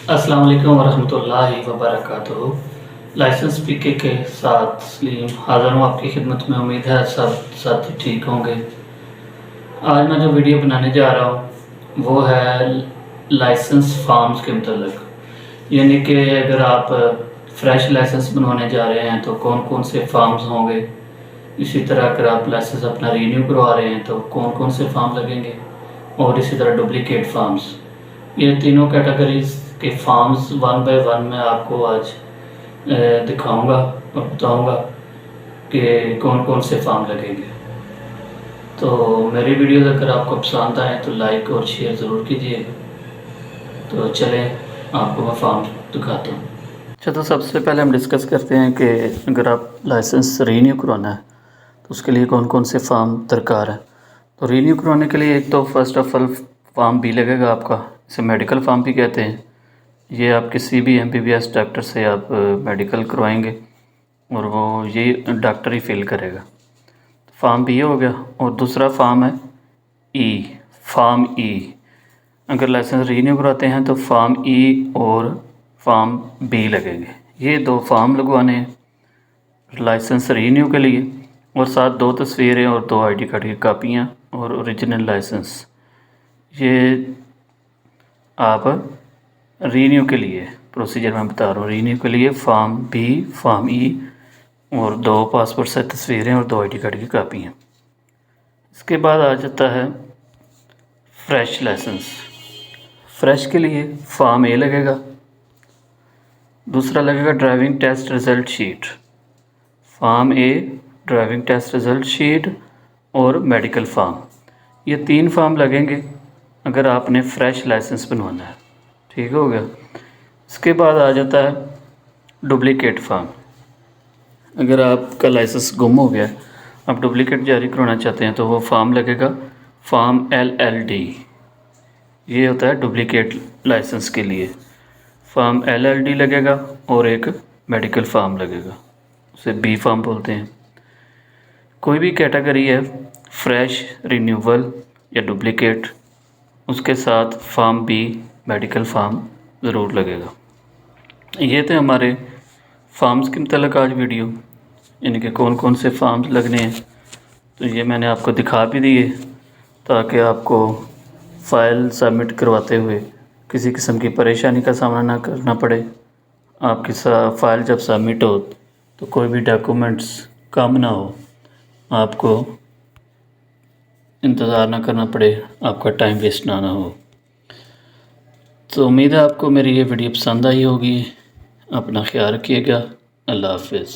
अस्सलाम वालेकुम वरहमतुल्लाहि वबरकातुहू। लाइसेंस पीके के साथ सलीम हाज़िर हूँ आपकी खिदमत में। उम्मीद है सब साथी ठीक होंगे। आज मैं जो वीडियो बनाने जा रहा हूँ वो है लाइसेंस फार्म्स के मतलब, यानी कि अगर आप फ्रेश लाइसेंस बनवाने जा रहे हैं तो कौन कौन से फार्म्स होंगे। इसी तरह अगर आप लाइसेंस अपना रीन्यू करवा रहे हैं तो कौन कौन से फार्म लगेंगे, और इसी तरह डुप्लीकेट फार्म्स। ये तीनों कैटेगरीज के फार्म्स वन बाय वन मैं आपको आज दिखाऊंगा और बताऊंगा कि कौन कौन से फार्म लगेंगे। तो मेरी वीडियोस अगर आपको पसंद आए तो लाइक और शेयर ज़रूर कीजिएगा। तो चलें आपको मैं फार्म दिखाता हूँ। अच्छा, तो सबसे पहले हम डिस्कस करते हैं कि अगर आप लाइसेंस रीन्यू करवाना है तो उसके लिए कौन कौन से फार्म दरकार है। तो रीन्यू करवाने के लिए एक तो first of all form B लगेगा आपका, इसे मेडिकल फार्म भी कहते हैं। ये आप किसी भी MBBS डॉक्टर से आप मेडिकल करवाएंगे और वो ये डॉक्टर ही फिल करेगा। फार्म बी हो गया। और दूसरा फार्म है फार्म ई। अगर लाइसेंस रीन्यू कराते हैं तो फार्म ई और फार्म बी लगेंगे। ये दो फार्म लगवाने हैं लाइसेंस रीन्यू के लिए, और साथ 2 तस्वीरें और 2 ID कार्ड की कापियाँ और ओरिजिनल लाइसेंस। ये आप रीन्यू के लिए प्रोसीजर मैं बता रहा हूँ। रीन्यू के लिए फार्म बी, फार्म ई और 2 पासपोर्ट साइज तस्वीरें और 2 ID कार्ड की कापियाँ। इसके बाद आ जाता है फ्रेश लाइसेंस। फ्रेश के लिए फार्म ए लगेगा। दूसरा लगेगा driving test result sheet. Form A, driving test result sheet और मेडिकल फार्म। ये 3 फार्म लगेंगे अगर आपने फ्रेश लाइसेंस बनवाना है। ठीक हो गया। इसके बाद आ जाता है डुप्लीकेट फार्म। अगर आपका लाइसेंस गुम हो गया, आप डुप्लीकेट जारी करवाना चाहते हैं तो वो फार्म लगेगा फार्म LLD। ये होता है डुप्लीकेट लाइसेंस के लिए। फार्म LLD लगेगा और एक मेडिकल फार्म लगेगा, उसे B फार्म बोलते हैं। कोई भी कैटेगरी है फ्रेश, रिन्यूअल या डुप्लीकेट, उसके साथ फार्म B मेडिकल फार्म ज़रूर लगेगा। ये थे हमारे फार्म्स के मतलब आज वीडियो, यानी कि कौन कौन से फार्म्स लगने हैं। तो ये मैंने आपको दिखा भी दिए ताकि आपको फ़ाइल सबमिट करवाते हुए किसी किस्म की परेशानी का सामना ना करना पड़े। आपकी फ़ाइल जब सबमिट हो तो कोई भी डॉक्यूमेंट्स कम ना हो, आपको इंतज़ार ना करना पड़े, आपका टाइम वेस्ट ना हो। तो उम्मीद है आपको मेरी ये वीडियो पसंद आई होगी। अपना ख्याल रखिएगा। अल्लाह हाफ़िज़।